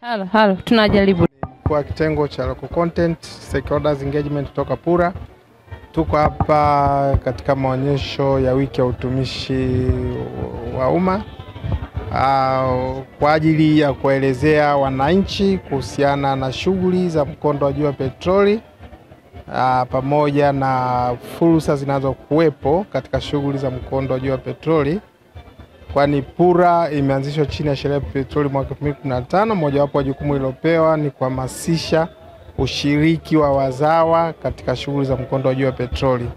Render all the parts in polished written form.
Halo, tunajaribu. Kwa kitengo cha local content stakeholders engagement kutoka PURA. Tuko hapa katika maonyesho ya wiki ya utumishi wa umma kwa ajili ya kuelezea wananchi kuhusiana na shughuli za mkondo wa juu wa petroli pamoja na fursa zinazokuwepo katika shughuli za mkondo wa juu wa petroli, kwani PURA imeanzishwa chini ya sheria ya petroli mwaka 2015. Mojawapo wa jukumu lilopewa ni kuhamasisha ushiriki wa wazawa katika shughuli za mkondo wa juu wa petroli,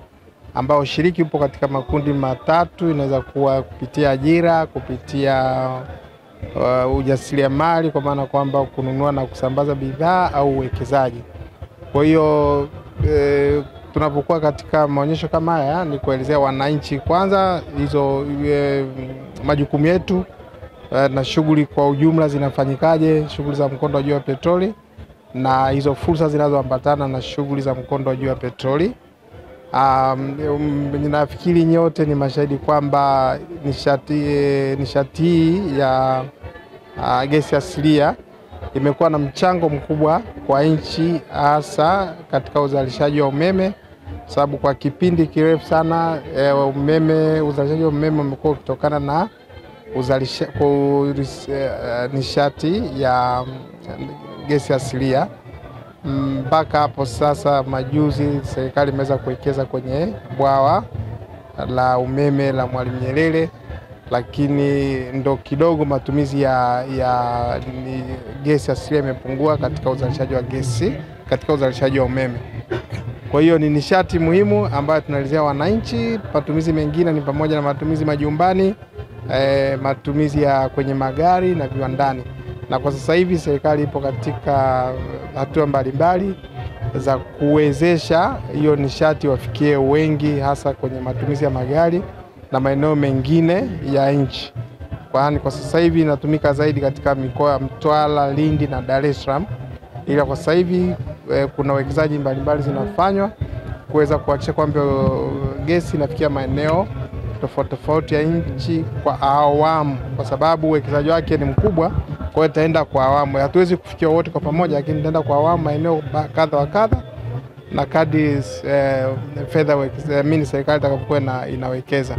ambao ushiriki upo katika makundi matatu. Inaweza kuwa kupitia ajira, kupitia ujasiriamali, kwa maana kwamba kununua na kusambaza bidhaa, au uwekezaji. Kwa hiyo tunapokuwa katika maonyesho kama haya ni kuelezea wananchi kwanza hizo majukumu yetu na shughuli kwa ujumla zinafanyikaje, shughuli za mkondo wa juu wa petroli, na hizo fursa zinazoambatana na shughuli za mkondo wa juu wa petroli. Ninafikiri nyote ni mashahidi kwamba nishati ya gesi asilia imekuwa na mchango mkubwa kwa nchi, hasa katika uzalishaji wa umeme, sababu kwa kipindi kirefu sana uzalishaji wa umeme umekuwa kutokana na nishati ya gesi asilia. Mpaka hapo sasa majuzi serikali imeweza kuwekeza kwenye bwawa la umeme la Mwalimu Nyerere, lakini ndo kidogo matumizi ya gesi asilia imepungua katika uzalishaji wa gesi, katika uzalishaji wa umeme. Kwa hiyo ni nishati muhimu ambayo tunaelezea wananchi. Matumizi mengine ni pamoja na matumizi majumbani, matumizi ya kwenye magari na viwandani. Na kwa sasa hivi serikali ipo katika hatua mbalimbali za kuwezesha hiyo nishati wafikie wengi, hasa kwenye matumizi ya magari na maeneo mengine ya nchi. Kwani kwa sasa hivi inatumika zaidi katika mikoa ya Mtwara, Lindi na Dar es Salaam. Ila kwa sasa hivi kuna uwekezaji mbalimbali zinafanywa kuweza kuhakikisha kwamba gesi inafikia maeneo tofauti ya nchi kwa awamu, kwa sababu uwekezaji wake ni mkubwa. Kwa hiyo itaenda kwa awamu, hatuwezi kufikia wote kwa pamoja, lakini itaenda kwa awamu, maeneo kadha wa kadha, na kadri fedha serikali itakapokuwa inawekeza.